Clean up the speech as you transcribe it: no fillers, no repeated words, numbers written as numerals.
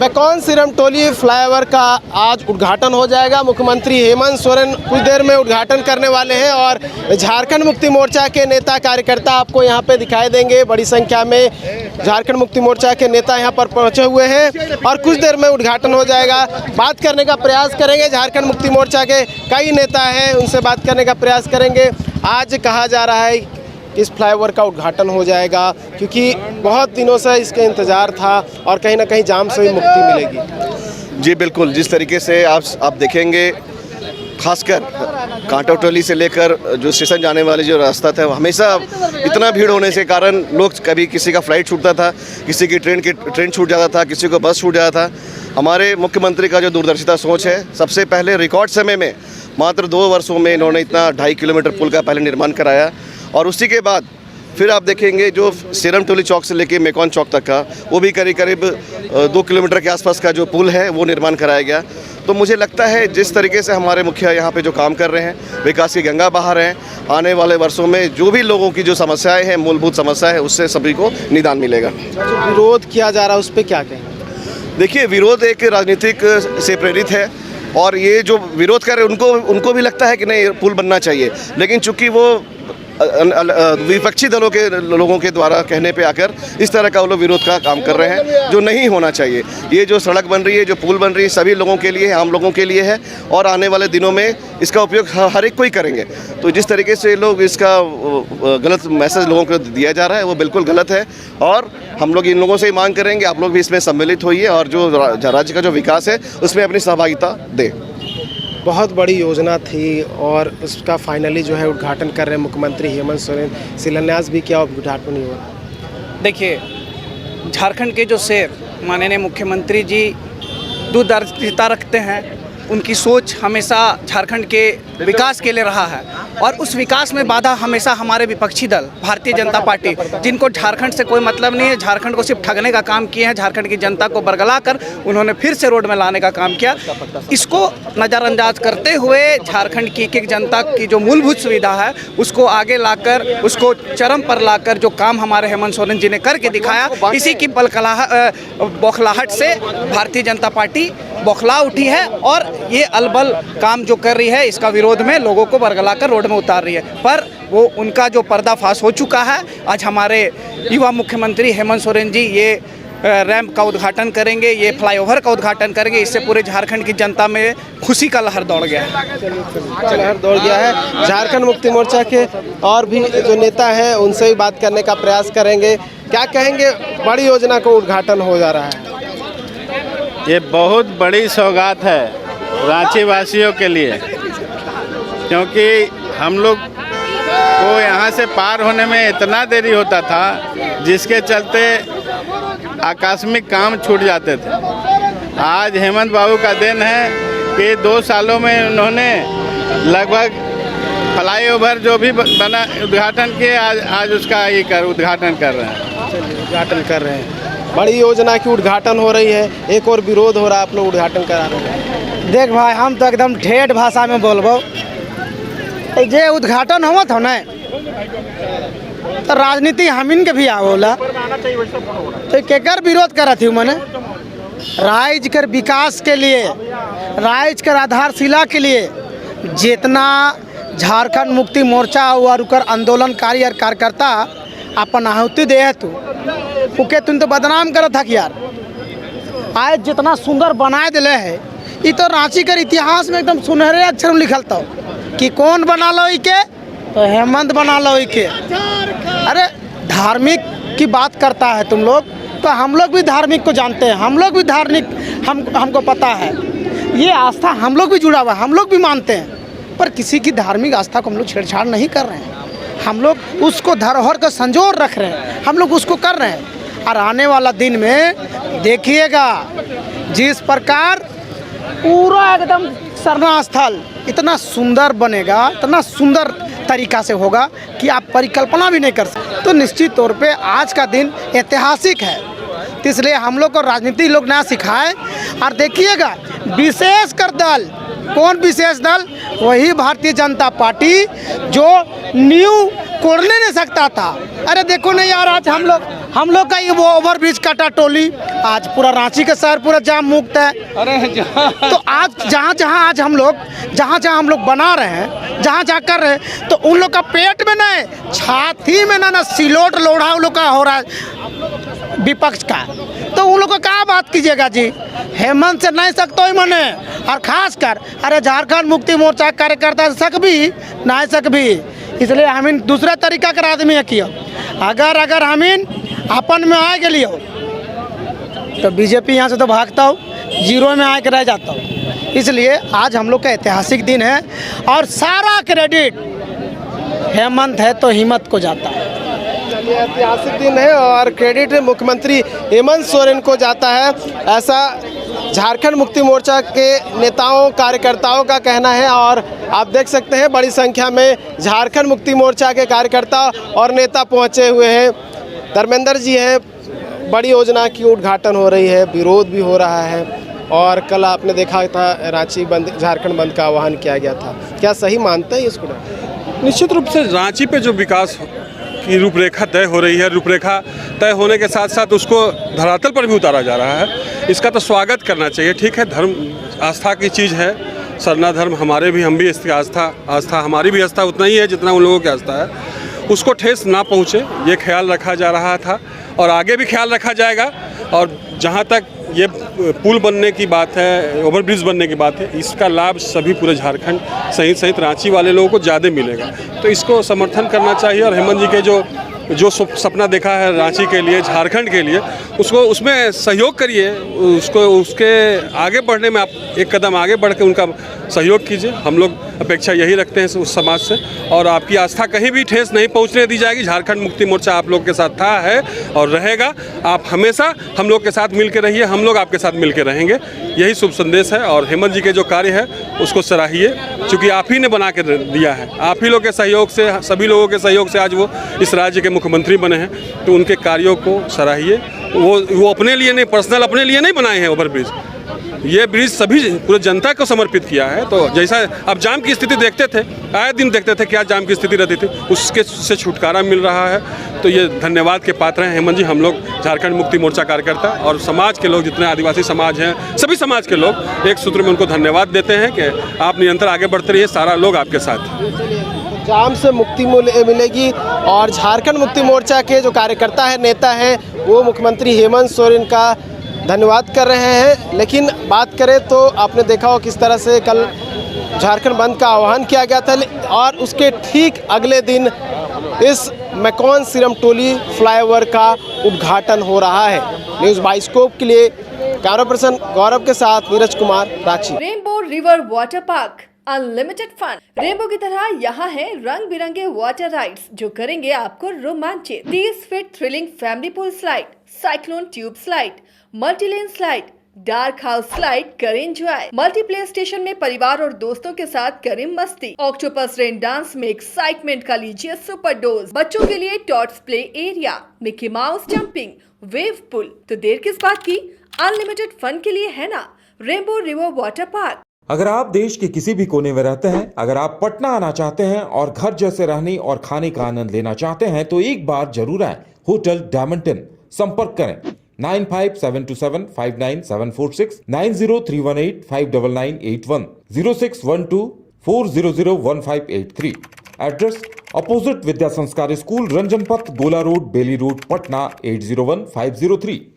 बेकौन Sirmatoli flyover का आज उद्घाटन हो जाएगा। मुख्यमंत्री हेमंत सोरेन कुछ देर में उद्घाटन करने वाले हैं और झारखंड मुक्ति मोर्चा के नेता कार्यकर्ता आपको यहां पे दिखाई देंगे। बड़ी संख्या में झारखंड मुक्ति मोर्चा के नेता यहां पर पहुंचे हुए हैं और कुछ देर में उद्घाटन हो जाएगा। बात करने का प्रयास करेंगे, झारखंड मुक्ति मोर्चा के कई नेता हैं उनसे बात करने का प्रयास करेंगे। आज कहा जा रहा है इस फ्लाईओवर का उद्घाटन हो जाएगा क्योंकि बहुत दिनों से इसका इंतज़ार था और कहीं ना कहीं जाम से भी मुक्ति मिलेगी। जी बिल्कुल, जिस तरीके से आप देखेंगे, खासकर कांटाटोली से लेकर जो स्टेशन जाने वाले जो रास्ता था हमेशा इतना भीड़ होने के कारण लोग, कभी किसी का फ्लाइट छूटता था, किसी की ट्रेन छूट जाता था, किसी को बस छूट जाता था। हमारे मुख्यमंत्री का जो दूरदर्शिता सोच है, सबसे पहले रिकॉर्ड समय में मात्र 2 वर्षों में इन्होंने इतना 2.5 किलोमीटर पुल का पहले निर्माण कराया और उसी के बाद फिर आप देखेंगे जो सिरमटोली चौक से लेके मेकॉन चौक तक का वो भी करीब 2 किलोमीटर के आसपास का जो पुल है वो निर्माण कराया गया। तो मुझे लगता है जिस तरीके से हमारे मुखिया यहाँ पे जो काम कर रहे हैं, विकास की गंगा बहा रहे हैं, आने वाले वर्षों में जो भी लोगों की जो समस्याएं हैं, मूलभूत समस्या है, उससे सभी को निदान मिलेगा। जो विरोध किया जा रहा है उस पर क्या कहें? देखिए, विरोध एक राजनीतिक से प्रेरित है और ये जो विरोध कर रहे हैं उनको भी लगता है कि नहीं पुल बनना चाहिए, लेकिन चूंकि वो विपक्षी दलों के लोगों के द्वारा कहने पे आकर इस तरह का वो लोग विरोध का काम कर रहे हैं जो नहीं होना चाहिए। ये जो सड़क बन रही है, जो पुल बन रही है, सभी लोगों के लिए है, आम लोगों के लिए है और आने वाले दिनों में इसका उपयोग हर एक कोई करेंगे। तो जिस तरीके से लोग इसका गलत मैसेज लोगों को दिया जा रहा है वो बिल्कुल गलत है और हम लोग इन लोगों से ही मांग करेंगे आप लोग भी इसमें सम्मिलित होइए और जो राज्य का जो विकास है उसमें अपनी सहभागिता दें। बहुत बड़ी योजना थी और उसका फाइनली जो है उद्घाटन कर रहे हैं मुख्यमंत्री हेमंत सोरेन। शिलान्यास भी किया, उद्घाटन नहीं हुआ। देखिए, झारखंड के जो शेर माननीय मुख्यमंत्री जी दूरदर्शिता रखते हैं, उनकी सोच हमेशा झारखंड के विकास के लिए रहा है और उस विकास में बाधा हमेशा हमारे विपक्षी दल भारतीय जनता पार्टी, जिनको झारखंड से कोई मतलब नहीं है, झारखंड को सिर्फ ठगने का काम किए हैं, झारखंड की जनता को बरगला कर उन्होंने फिर से रोड में लाने का काम किया। इसको नज़रअंदाज करते हुए झारखंड की एक जनता की जो मूलभूत सुविधा है उसको आगे लाकर, उसको चरम पर लाकर जो काम हमारे हेमंत सोरेन जी ने करके दिखाया, इसी की बौखलाहट से भारतीय जनता पार्टी बौखला उठी है और ये अलबल काम जो कर रही है इसका विरोध में लोगों को बरगला कर रोड में उतार रही है। पर वो उनका जो पर्दाफाश हो चुका है। आज हमारे युवा मुख्यमंत्री हेमंत सोरेन जी ये रैंप का उद्घाटन करेंगे, ये फ्लाईओवर का उद्घाटन करेंगे। इससे पूरे झारखंड की जनता में खुशी का लहर दौड़ गया है। लहर दौड़ गया है। झारखंड मुक्ति मोर्चा के और भी जो नेता हैं उनसे भी बात करने का प्रयास करेंगे। क्या कहेंगे, बड़ी योजना को उद्घाटन हो जा रहा है? ये बहुत बड़ी सौगात है रांची वासियों के लिए, क्योंकि हम लोग को यहाँ से पार होने में इतना देरी होता था जिसके चलते आकस्मिक काम छूट जाते थे। आज हेमंत बाबू का दिन है कि 2 सालों में उन्होंने लगभग फ्लाईओवर जो भी बना उद्घाटन किए, आज उसका उद्घाटन कर रहे हैं। उद्घाटन कर रहे हैं, बड़ी योजना की उद्घाटन हो रही है। एक और विरोध हो रहा है, आप लोग उद्घाटन करा रहे हैं। देख भाई, हम तो एकदम ठेठ भाषा में बोलबो। जे उद्घाटन हुआ था ना तो राजनीति हमिन के भी आवला तो केकर विरोध करा थी मैंने राज्य कर विकास के लिए, राज्य कर आधारशिला के लिए जितना झारखंड मुक्ति मोर्चा और उकर आंदोलनकारी और कार्यकर्ता अपन आहुति दे है उके तुम तो बदनाम कर था कि यार आज जितना सुंदर बनाए दिले है। ये तो रांची के इतिहास में एकदम सुनहरे अक्षर में लिखल था कि कौन बना लो इके, तो हेमंत बना लो इके। अरे धार्मिक की बात करता है तुम लोग, तो हम लोग भी धार्मिक को जानते हैं, हम लोग भी धार्मिक हमको पता है, ये आस्था हम लोग भी जुड़ा हुआ है, हम लोग भी मानते हैं। पर किसी की धार्मिक आस्था को हम लोग छेड़छाड़ नहीं कर रहे हैं, हम लोग उसको धरोहर का संजोर रख रहे हैं, हम लोग उसको कर रहे हैं। और आने वाला दिन में देखिएगा जिस प्रकार पूरा एकदम सरना स्थल इतना सुंदर बनेगा, इतना सुंदर तरीका से होगा कि आप परिकल्पना भी नहीं कर सकते। तो निश्चित तौर पे आज का दिन ऐतिहासिक है, इसलिए हम लोग को राजनीति लोग ना सिखाए। और देखिएगा विशेषकर दल कौन विशेष दल? वही भारतीय जनता पार्टी जो न्यू कोड़ने नहीं सकता था। अरे देखो नहीं यार, आज हम लोग का ये वो ओवरब्रिज काटा टोली, आज पूरा रांची का शहर पूरा जाम मुक्त है। अरे तो आज जहाँ आज हम लोग बना रहे हैं, जहाँ कर रहे हैं, तो उन लोग का पेट में नहीं, छाती में ना सिलोट लोढ़ा उन लोग का हो रहा है विपक्ष का। तो उन लोग को क्या बात कीजिएगा जी? हेमंत से नहीं सकते ही मने, और खास कर अरे झारखंड मुक्ति मोर्चा कार्यकर्ता नहीं सकभी, इसलिए हमीन दूसरा तरीका कर आदमी है किया। अगर हमीन अपन में आ गए तो बीजेपी यहाँ से तो भागता हो, जीरो में आके रह जाता हो। इसलिए आज हम लोग का ऐतिहासिक दिन है और सारा क्रेडिट हेमंत है तो हिम्मत को जाता है। चलिए, ऐतिहासिक दिन है और क्रेडिट मुख्यमंत्री हेमंत सोरेन को जाता है, ऐसा झारखंड मुक्ति मोर्चा के नेताओं कार्यकर्ताओं का कहना है। और आप देख सकते हैं बड़ी संख्या में झारखंड मुक्ति मोर्चा के कार्यकर्ता और नेता पहुंचे हुए हैं। धर्मेंद्र जी हैं, बड़ी योजना की उद्घाटन हो रही है, विरोध भी हो रहा है, और कल आपने देखा था रांची बंद, झारखंड बंद का आह्वान किया गया था। क्या सही मानते हैं इसको? निश्चित रूप से रांची पे जो विकास की रूपरेखा तय हो रही है, रूपरेखा तय होने के साथ साथ उसको धरातल पर भी उतारा जा रहा है, इसका तो स्वागत करना चाहिए। ठीक है, धर्म आस्था की चीज़ है, सरना धर्म हमारे भी, हम भी इसकी आस्था हमारी भी आस्था उतना ही है जितना उन लोगों की आस्था है। उसको ठेस ना पहुँचे ये ख्याल रखा जा रहा था और आगे भी ख्याल रखा जाएगा। और जहाँ तक ये पुल बनने की बात है, ओवरब्रिज बनने की बात है, इसका लाभ सभी पूरे झारखंड सहित रांची वाले लोगों को ज़्यादा मिलेगा, तो इसको समर्थन करना चाहिए। और हेमंत जी के जो सपना देखा है रांची के लिए, झारखंड के लिए, उसको उसमें सहयोग करिए, उसके आगे बढ़ने में आप एक कदम आगे बढ़ के उनका सहयोग कीजिए। हम लोग अपेक्षा यही रखते हैं उस समाज से, और आपकी आस्था कहीं भी ठेस नहीं पहुंचने दी जाएगी। झारखंड मुक्ति मोर्चा आप लोग के साथ था, है और रहेगा। आप हमेशा हम लोग के साथ मिल के रहिए, हम लोग आपके साथ मिल के रहेंगे, यही शुभ संदेश है। और हेमंत जी के जो कार्य है उसको सराहिए, क्योंकि आप ही ने बना के दिया है, आप ही लोग के सहयोग से, सभी लोगों के सहयोग से आज वो इस राज्य के मुख्यमंत्री बने हैं, तो उनके कार्यों को सराहिए। वो अपने लिए नहीं, पर्सनल अपने लिए नहीं बनाए हैं ओवरब्रिज, ये ब्रिज सभी पूरे जनता को समर्पित किया है। तो जैसा अब जाम की स्थिति देखते थे, आए दिन देखते थे क्या जाम की स्थिति रहती थी, उसके से छुटकारा मिल रहा है। तो ये धन्यवाद के पात्र हैं हेमंत जी। हम लोग झारखंड मुक्ति मोर्चा कार्यकर्ता और समाज के लोग, जितने आदिवासी समाज हैं, सभी समाज के लोग एक सूत्र में उनको धन्यवाद देते हैं कि आप निरंतर आगे बढ़ते रहिए, सारा लोग आपके साथ। जाम से मुक्ति मिलेगी और झारखंड मुक्ति मोर्चा के जो कार्यकर्ता है, नेता हैं, वो मुख्यमंत्री हेमंत सोरेन का धन्यवाद कर रहे हैं। लेकिन बात करें तो आपने देखा हो किस तरह से कल झारखंड बंद का आह्वान किया गया था, और उसके ठीक अगले दिन इस मैकॉन सीरम टोली फ्लाईओवर का उद्घाटन हो रहा है। न्यूज़ बाइस्कोप के लिए कैमरा पर्सन गौरव के साथ Neeraj Kumar, Ranchi. Rainbow river water park, unlimited fun. Rainbow की तरह यहाँ है रंग बिरंगे वाटर राइड्स जो करेंगे आपको रोमांचित। 30 feet thrilling family pool slide, cyclone tube slide, multilane slide, dark house slide करें एंजॉय। मल्टी प्ले स्टेशन में परिवार और दोस्तों के साथ करें मस्ती। ऑक्टोपस रेन डांस में एक्साइटमेंट का लीजिए सुपर डोज। बच्चों के लिए tots play area, Mickey Mouse jumping, wave pool. तो देर किस बात की, अनलिमिटेड फन के लिए है ना रेनबो रिवर वाटर पार्क। अगर आप देश के किसी भी कोने में रहते हैं, अगर आप पटना आना चाहते हैं और घर जैसे रहने और खाने का आनंद लेना चाहते हैं, तो एक बार जरूर आए होटल डायमंटन। संपर्क करें 9572759746, 9031859981, 0612400158 एड्रेस अपोजिट विद्या संस्कार स्कूल, रंजन पथ, गोला रोड, बेली रोड, पटना 801503।